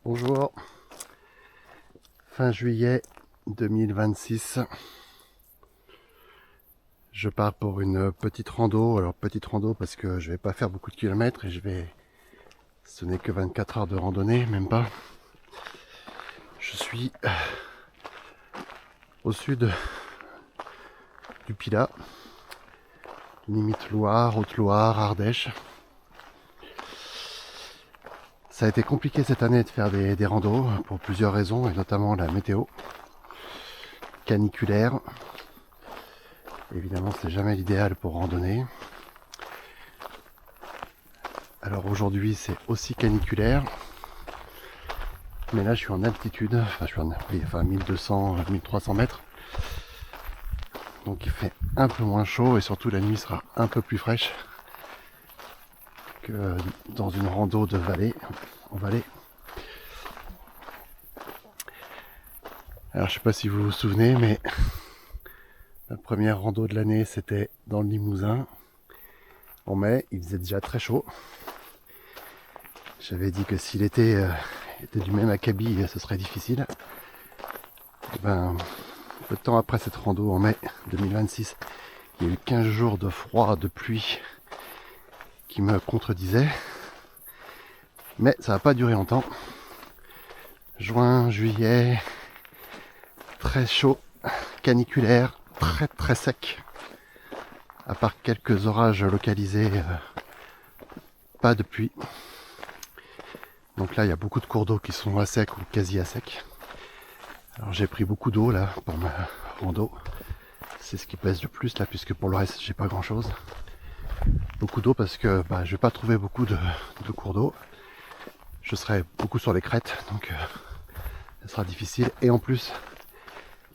Bonjour, fin juillet 2026, je pars pour une petite rando. Alors petite rando parce que je vais pas faire beaucoup de kilomètres et ce n'est que 24 heures de randonnée, même pas. Je suis au sud du Pilat, limite Loire, Haute-Loire, Ardèche. Ça a été compliqué cette année de faire des randos pour plusieurs raisons, et notamment la météo caniculaire. Évidemment, c'est jamais l'idéal pour randonner. Alors aujourd'hui, c'est aussi caniculaire. Mais là, je suis en altitude. Enfin, je suis en 1200, 1300 mètres. Donc il fait un peu moins chaud et surtout la nuit sera un peu plus fraîche que dans une rando de vallée, en vallée. Alors je sais pas si vous vous souvenez, mais la première rando de l'année, c'était dans le Limousin. En mai, il faisait déjà très chaud. J'avais dit que si l'été était du même acabit, ce serait difficile. Et ben, peu de temps après cette rando en mai 2026, il y a eu 15 jours de froid, de pluie qui me contredisaient. Mais ça n'a pas duré longtemps. Juin, juillet, très chaud, caniculaire, très très sec. À part quelques orages localisés, pas de pluie. Donc là, il y a beaucoup de cours d'eau qui sont à sec ou quasi à sec. Alors j'ai pris beaucoup d'eau là pour ma rando. C'est ce qui pèse le plus là, puisque pour le reste, j'ai pas grand chose. Beaucoup d'eau parce que je vais pas trouver beaucoup de cours d'eau. Je serai beaucoup sur les crêtes, donc ça sera difficile. Et en plus,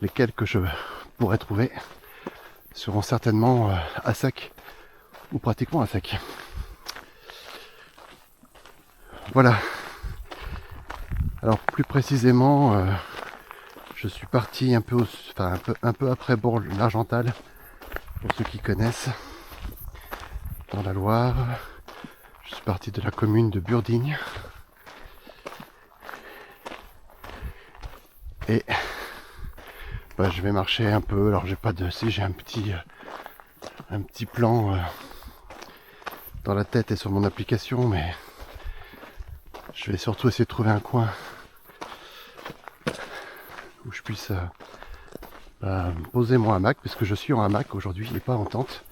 lesquels que je pourrais trouver seront certainement à sec ou pratiquement à sec. Voilà. Alors plus précisément, je suis parti un peu après Bourg-l'Argental, pour ceux qui connaissent, dans la Loire. Je suis parti de la commune de Burdigne. Et je vais marcher un peu. Alors j'ai un petit plan dans la tête et sur mon application, mais je vais surtout essayer de trouver un coin où je puisse poser mon hamac, puisque je suis en hamac aujourd'hui et pas en tente.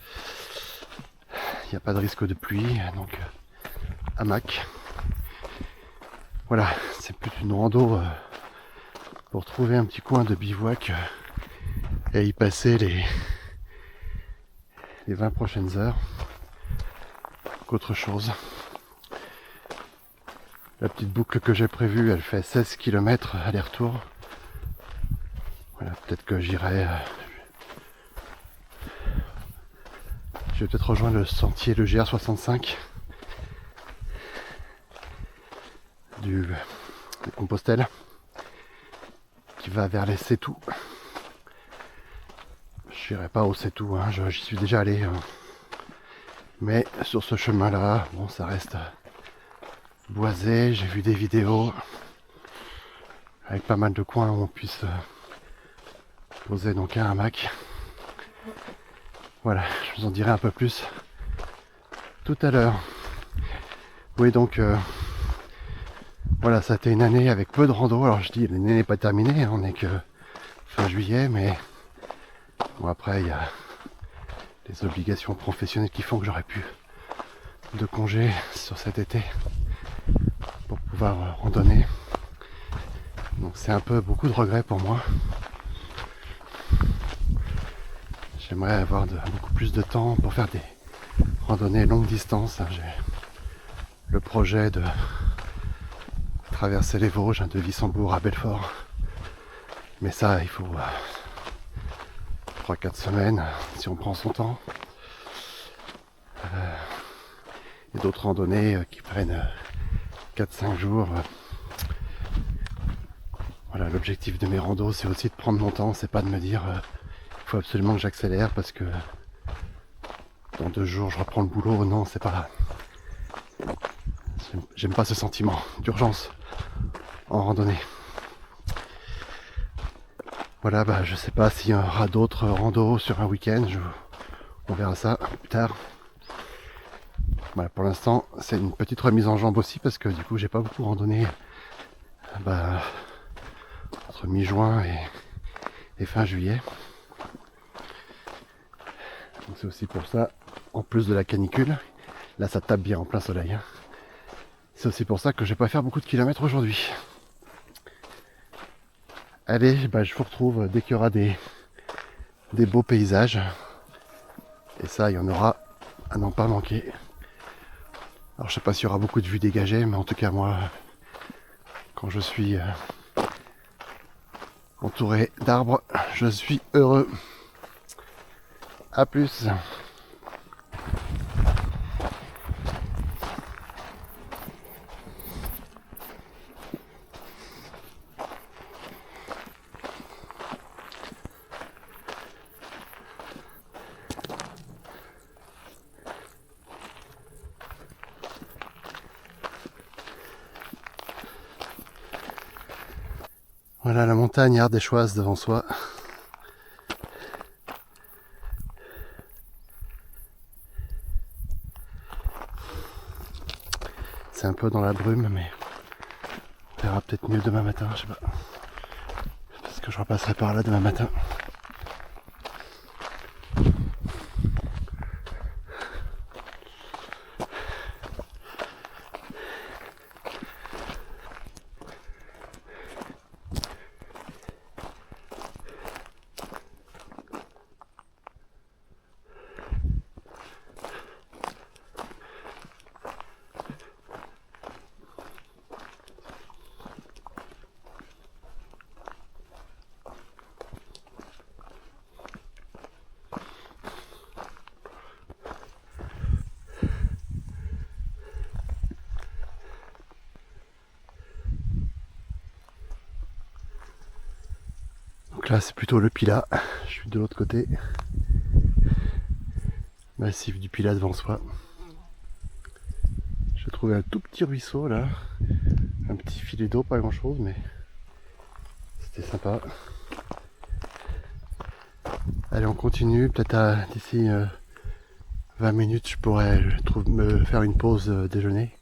Il n'y a pas de risque de pluie, donc hamac. Voilà, c'est plus une rando pour trouver un petit coin de bivouac et y passer les 20 prochaines heures qu'autre chose. La petite boucle que j'ai prévue, elle fait 16 km aller-retour. Voilà, peut-être que j'irai. Je vais peut-être rejoindre le sentier, le GR65 de Compostelle, qui va vers les Sétou. Je n'irai pas au Sétou, hein, j'y suis déjà allé. Mais sur ce chemin-là, bon, ça reste boisé. J'ai vu des vidéos avec pas mal de coins où on puisse poser donc un hamac. Voilà, je vous en dirai un peu plus tout à l'heure. Oui, donc voilà, ça a été une année avec peu de rando. Alors je dis, l'année n'est pas terminée, on n'est que fin juillet, mais bon, après il y a les obligations professionnelles qui font que j'aurais pu de congé sur cet été pour pouvoir randonner. Donc c'est un peu beaucoup de regrets pour moi. J'aimerais avoir beaucoup plus de temps pour faire des randonnées longue distance. J'ai le projet de traverser les Vosges, de Wissembourg à Belfort. Mais ça, il faut 3-4 semaines si on prend son temps. Et d'autres randonnées qui prennent 4-5 jours. Voilà, l'objectif de mes randos, c'est aussi de prendre mon temps. C'est pas de me dire il faut absolument que j'accélère parce que dans 2 jours je reprends le boulot. Non, c'est pas. J'aime pas ce sentiment d'urgence en randonnée. Voilà, bah, je sais pas s'il y aura d'autres randos sur un week-end, on verra ça plus tard. Voilà, pour l'instant, c'est une petite remise en jambe aussi parce que du coup, j'ai pas beaucoup randonné entre mi-juin et fin juillet. Donc c'est aussi pour ça, en plus de la canicule, là ça tape bien en plein soleil. Hein. C'est aussi pour ça que je vais pas faire beaucoup de kilomètres aujourd'hui. Allez, bah, je vous retrouve dès qu'il y aura des beaux paysages. Et ça, il y en aura à n'en pas manquer. Alors je sais pas s'il y aura beaucoup de vues dégagées, mais en tout cas moi, quand je suis entouré d'arbres, je suis heureux. A plus. Voilà la montagne ardéchoise devant soi. C'est un peu dans la brume, mais on verra peut-être mieux demain matin, je sais pas. Parce que je repasserai par là demain matin. Donc là c'est plutôt le Pilat, je suis de l'autre côté. Massif du Pilat devant soi. J'ai trouvé un tout petit ruisseau là, un petit filet d'eau, pas grand chose mais c'était sympa. Allez on continue, peut-être d'ici 20 minutes je pourrais me faire une pause déjeuner.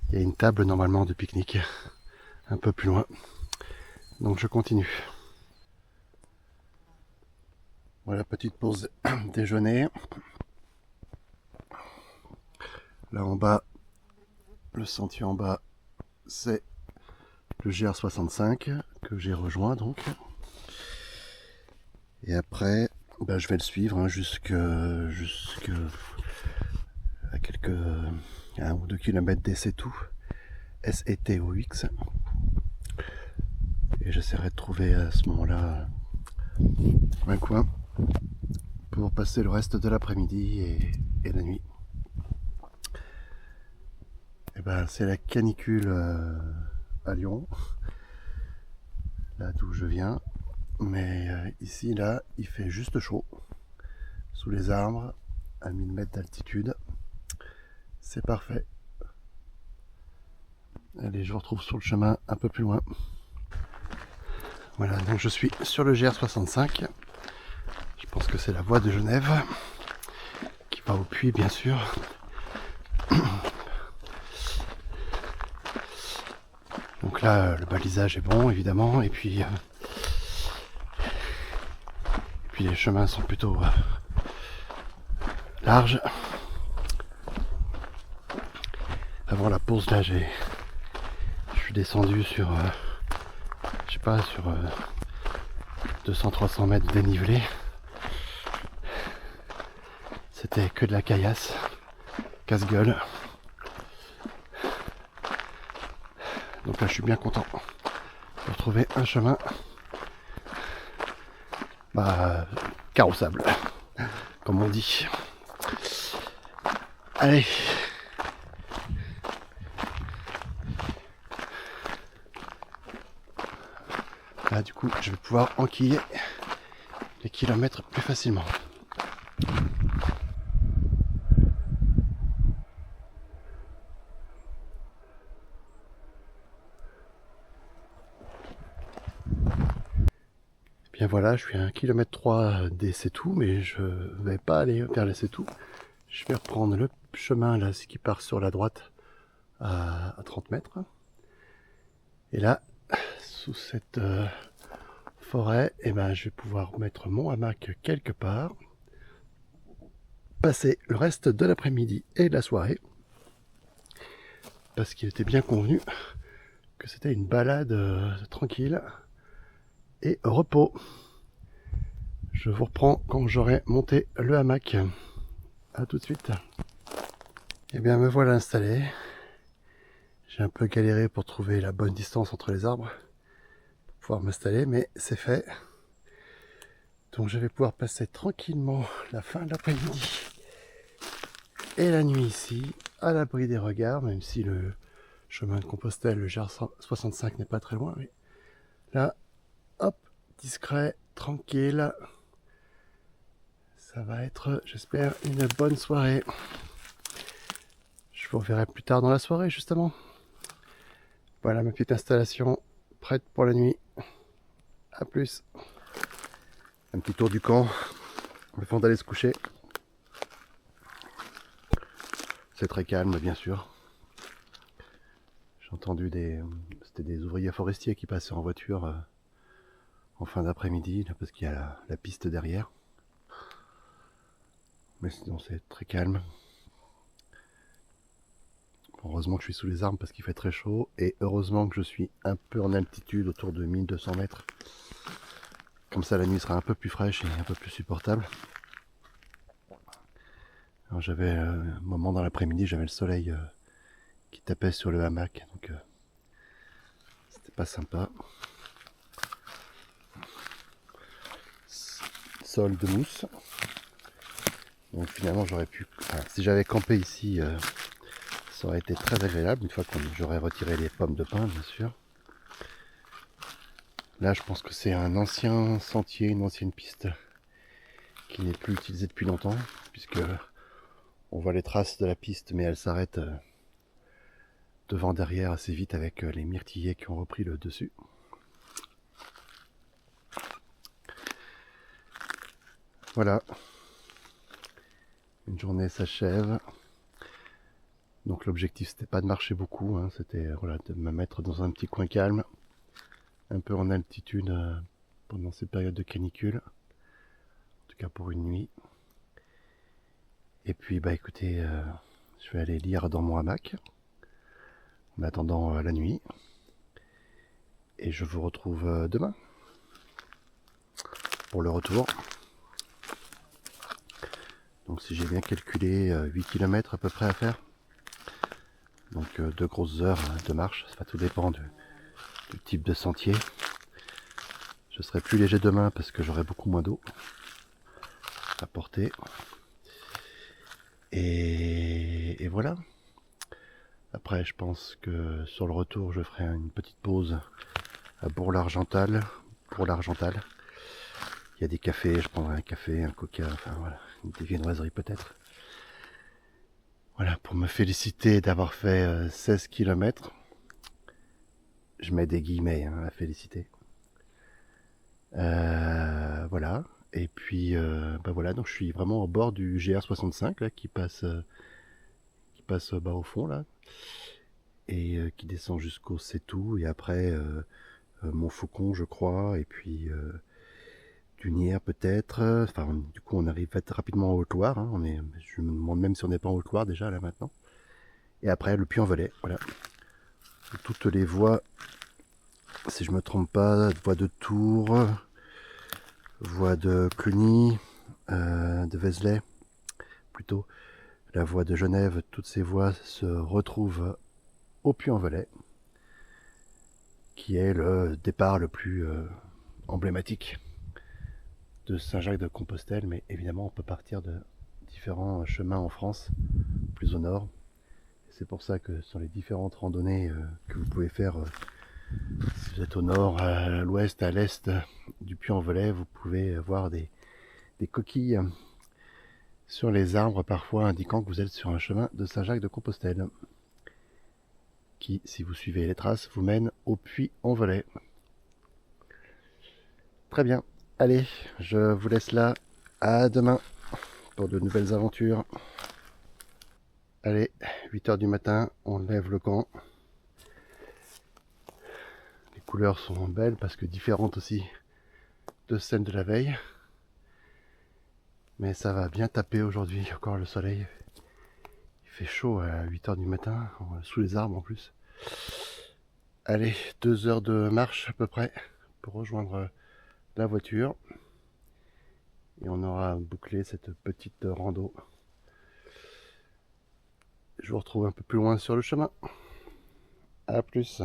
Il y a une table normalement de pique-nique un peu plus loin. Donc je continue. Voilà, petite pause déjeuner. Là en bas, le sentier en bas, c'est le GR65 que j'ai rejoint donc. Et après, bah, je vais le suivre hein, jusque à quelques 1 ou 2 km des Setou, SETOX. Et j'essaierai de trouver à ce moment-là un coin pour passer le reste de l'après-midi et la nuit. Et ben c'est la canicule à Lyon, là d'où je viens. Mais ici, là, il fait juste chaud, sous les arbres, à 1000 mètres d'altitude. C'est parfait. Allez, je vous retrouve sur le chemin un peu plus loin. Voilà, donc je suis sur le GR65. Je pense que c'est la voie de Genève, qui va au puits, bien sûr. Donc là, le balisage est bon, évidemment, et puis les chemins sont plutôt larges. Avant la pause, là, je suis descendu sur, je sais pas, sur 200-300 mètres de dénivelé. C'était que de la caillasse, casse-gueule. Donc là, je suis bien content de retrouver un chemin carrossable, comme on dit. Allez. Là, du coup, je vais pouvoir enquiller les kilomètres plus facilement. bien voilà, je suis à 1,3 km des Sétou, mais je vais pas aller vers les Sétou. Je vais reprendre le chemin là, ce qui part sur la droite à 30 mètres. Et là, sous cette forêt, eh ben, je vais pouvoir mettre mon hamac quelque part, passer le reste de l'après-midi et de la soirée, parce qu'il était bien convenu que c'était une balade tranquille et repos. Je vous reprends quand j'aurai monté le hamac. A tout de suite. Eh bien, me voilà installé. J'ai un peu galéré pour trouver la bonne distance entre les arbres pour pouvoir m'installer, mais c'est fait. Donc je vais pouvoir passer tranquillement la fin de l'après-midi et la nuit ici, à l'abri des regards, même si le chemin de Compostelle, le GR65 n'est pas très loin. Mais là, hop, discret, tranquille. Ça va être, j'espère, une bonne soirée. Je vous reverrai plus tard dans la soirée, justement. Voilà ma petite installation, prête pour la nuit. A plus. Un petit tour du camp, avant d'aller se coucher. C'est très calme, bien sûr. J'ai entendu c'était des ouvriers forestiers qui passaient en voiture en fin d'après-midi, parce qu'il y a la piste derrière. Mais sinon c'est très calme. Heureusement que je suis sous les arbres parce qu'il fait très chaud. Et heureusement que je suis un peu en altitude, autour de 1200 mètres. Comme ça la nuit sera un peu plus fraîche et un peu plus supportable. Alors j'avais un moment dans l'après-midi, j'avais le soleil qui tapait sur le hamac. Donc c'était pas sympa. Sol de mousse. Donc finalement j'aurais pu, si j'avais campé ici, ça aurait été très agréable une fois que j'aurais retiré les pommes de pin, bien sûr. Là je pense que c'est un ancien sentier, une ancienne piste qui n'est plus utilisée depuis longtemps, puisque on voit les traces de la piste, mais elle s'arrête devant derrière assez vite avec les myrtillers qui ont repris le dessus. Voilà. Une journée s'achève. Donc l'objectif c'était pas de marcher beaucoup, hein, c'était voilà, de me mettre dans un petit coin calme, un peu en altitude pendant ces périodes de canicule, en tout cas pour une nuit. Et puis bah écoutez, je vais aller lire dans mon hamac en attendant la nuit. Et je vous retrouve demain pour le retour. Donc si j'ai bien calculé, 8 km à peu près à faire. Donc 2 grosses heures de marche, ça va tout dépendre du type de sentier. Je serai plus léger demain parce que j'aurai beaucoup moins d'eau à porter. Et voilà. Après je pense que sur le retour je ferai une petite pause à Bourg-l'Argental. Il y a des cafés, je prendrai un café, un coca, enfin voilà, des viennoiseries peut-être. Voilà, pour me féliciter d'avoir fait 16 km. Je mets des guillemets à féliciter. Voilà. Et puis, bah voilà, donc je suis vraiment au bord du GR65 là, qui passe bas au fond là, et qui descend jusqu'au Sétou, et après Montfaucon, je crois, et puis Dunières peut-être. Enfin, du coup, on arrive rapidement en Haute-Loire. Hein. Je me demande même si on n'est pas en Haute-Loire déjà là maintenant. Et après, le Puy-en-Velay, voilà. Toutes les voies, si je me trompe pas, voie de Tours, voie de Cluny, de Vézelay, plutôt, la voie de Genève, toutes ces voies se retrouvent au Puy-en-Velay, qui est le départ le plus emblématique de Saint-Jacques-de-Compostelle, mais évidemment on peut partir de différents chemins en France, plus au nord. C'est pour ça que sur les différentes randonnées que vous pouvez faire, si vous êtes au nord, à l'ouest, à l'est du Puy-en-Velay, vous pouvez voir des coquilles sur les arbres, parfois indiquant que vous êtes sur un chemin de Saint-Jacques-de-Compostelle, qui, si vous suivez les traces, vous mène au Puy-en-Velay. Très bien. Allez, je vous laisse là. À demain pour de nouvelles aventures. Allez, 8h du matin, on lève le camp. Les couleurs sont belles parce que différentes aussi de celles de la veille. Mais ça va bien taper aujourd'hui, encore le soleil. Il fait chaud à 8h du matin, sous les arbres en plus. Allez, 2 heures de marche à peu près pour rejoindre la voiture. Et on aura bouclé cette petite rando. Je vous retrouve un peu plus loin sur le chemin. A plus.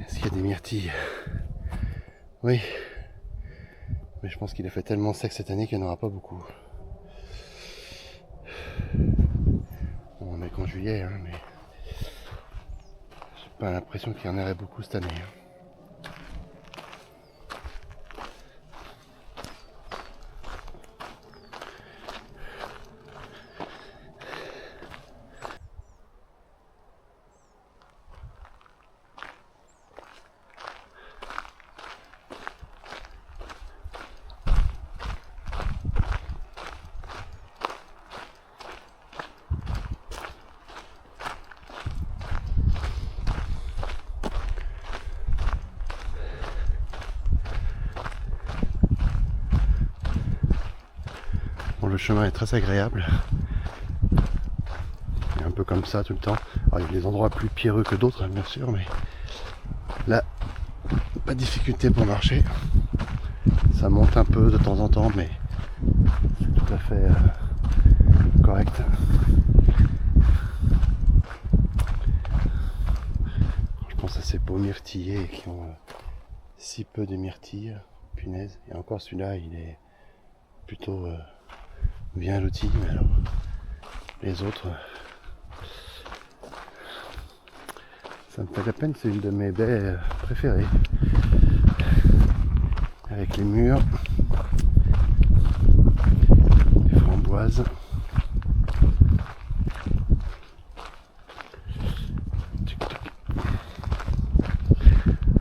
Est-ce qu'il y a des myrtilles? Oui. Mais je pense qu'il a fait tellement sec cette année qu'il n'y en aura pas beaucoup. Bon, on est qu'en juillet, hein, mais j'ai pas l'impression qu'il y en aurait beaucoup cette année. Bon, le chemin est très agréable. Il est un peu comme ça tout le temps. Alors, il y a des endroits plus pierreux que d'autres, bien sûr, mais là, pas de difficulté pour marcher. Ça monte un peu de temps en temps, mais c'est tout à fait correct. Je pense à ces beaux myrtillers qui ont si peu de myrtilles. Punaise. Et encore celui-là, il est plutôt bien loti, mais alors les autres, ça me fait la peine. C'est une de mes baies préférées, avec les murs, les framboises.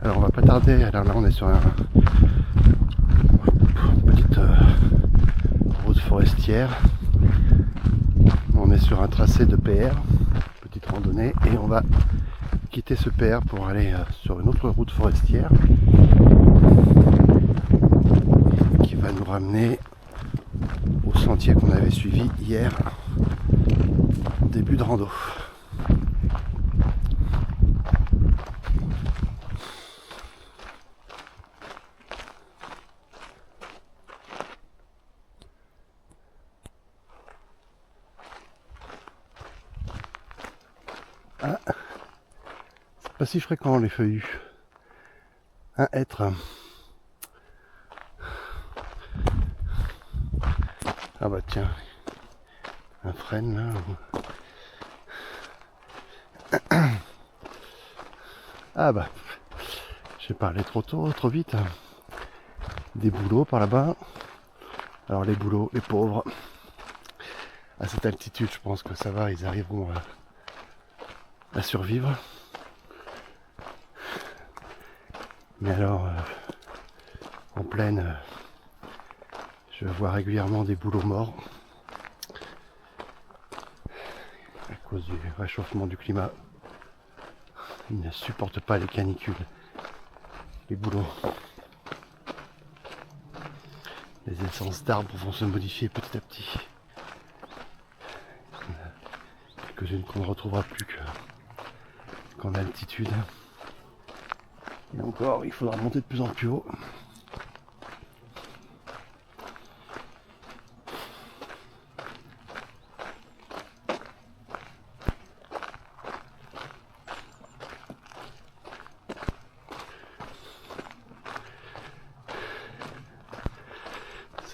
Alors on va pas tarder. Alors là on est sur une petite route forestière. On est sur un tracé de PR, petite randonnée, et on va quitter ce PR pour aller sur une autre route forestière qui va nous ramener au sentier qu'on avait suivi hier, début de rando. Ah, c'est pas si fréquent les feuillus. Un hêtre. Ah bah tiens, un frêne là. Ah bah, j'ai parlé trop tôt, trop vite. Des bouleaux par là-bas. Alors les bouleaux, les pauvres. À cette altitude, je pense que ça va, ils arriveront à survivre. Mais alors, en plaine, je vois régulièrement des bouleaux morts à cause du réchauffement du climat. Ils ne supportent pas les canicules, les bouleaux. Les essences d'arbres vont se modifier petit à petit. Quelques-unes qu'on ne retrouvera plus qu'en altitude. Et encore, il faudra monter de plus en plus haut.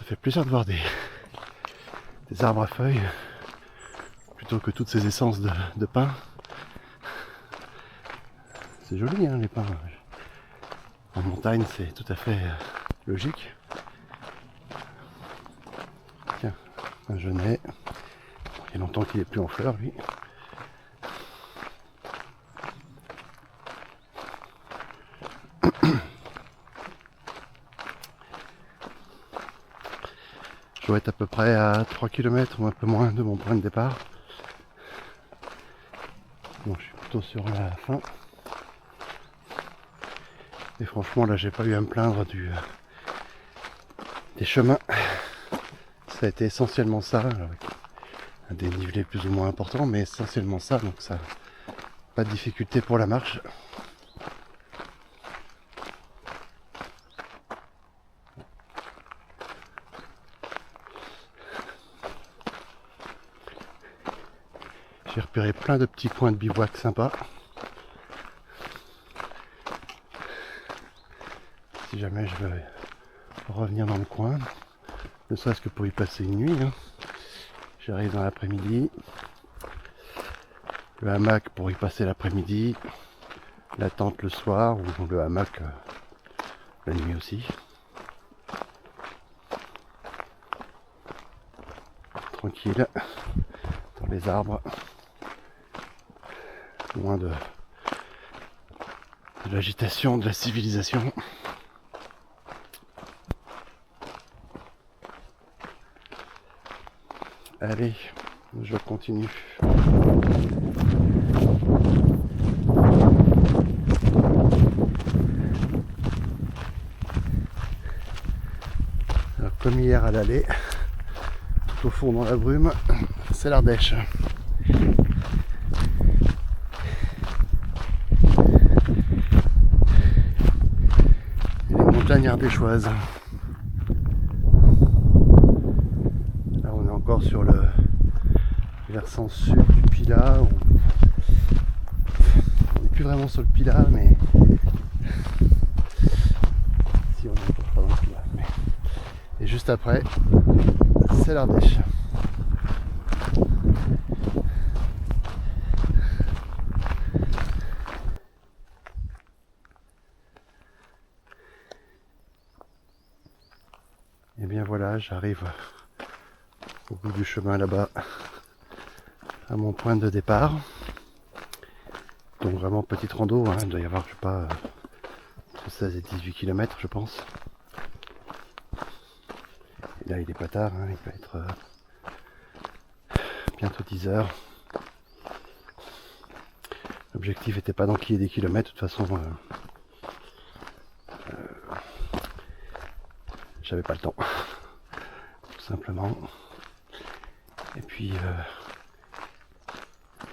Ça fait plaisir de voir des arbres à feuilles plutôt que toutes ces essences de pin. C'est joli hein, les pins. En montagne c'est tout à fait logique. Tiens, un genêt. Il y a longtemps qu'il n'est plus en fleurs lui. Je dois être à peu près à 3 km ou un peu moins de mon point de départ. Donc je suis plutôt sur la fin. Et franchement là j'ai pas eu à me plaindre des chemins. Ça a été essentiellement ça, avec un dénivelé plus ou moins important, mais essentiellement ça, donc ça pas de difficulté pour la marche. J'ai repéré plein de petits points de bivouac sympas. Si jamais je veux revenir dans le coin, ne serait-ce que pour y passer une nuit. Hein. J'arrive dans l'après-midi. Le hamac pour y passer l'après-midi. La tente le soir ou le hamac la nuit aussi. Tranquille, dans les arbres. Loin de l'agitation de la civilisation. Allez, je continue. Alors, comme hier à l'aller, tout au fond dans la brume, c'est l'Ardèche. Montagne ardéchoise. Là on est encore sur le versant sud du Pilat. On n'est plus vraiment sur le Pilat, mais si on est encore pas dans le Pilat. Mais... Et juste après, c'est l'Ardèche. Et bien voilà, j'arrive au bout du chemin là-bas, à mon point de départ. Donc vraiment petite rando, hein. Il doit y avoir, je sais pas, entre 16 et 18 km je pense. Et là il est pas tard, hein. Il peut être bientôt 10 heures. L'objectif n'était pas d'enquiller des kilomètres, de toute façon j'avais pas le temps, tout simplement. Et puis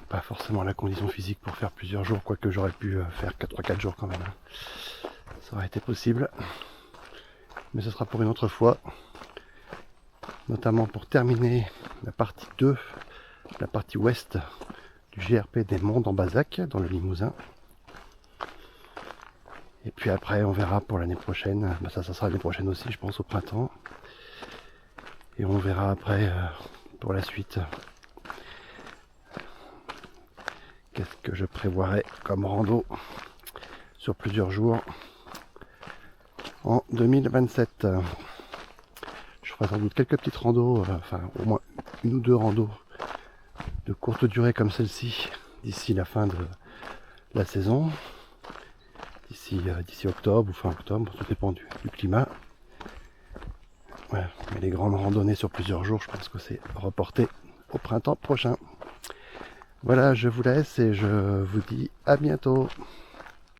pas forcément la condition physique pour faire plusieurs jours, quoique j'aurais pu faire 3-4 jours quand même. Ça aurait été possible. Mais ce sera pour une autre fois. Notamment pour terminer la partie 2, la partie ouest du GRP des Monts en Bazac, dans le Limousin. Et puis après on verra pour l'année prochaine, ça sera l'année prochaine aussi je pense au printemps. Et on verra après pour la suite qu'est-ce que je prévoirais comme rando sur plusieurs jours en 2027. Je ferai sans doute quelques petites randos, enfin au moins une ou deux randos de courte durée comme celle-ci d'ici la fin de la saison. D'ici octobre ou fin octobre, tout dépend du climat. Voilà. Mais les grandes randonnées sur plusieurs jours, je pense que c'est reporté au printemps prochain. Voilà, je vous laisse et je vous dis à bientôt.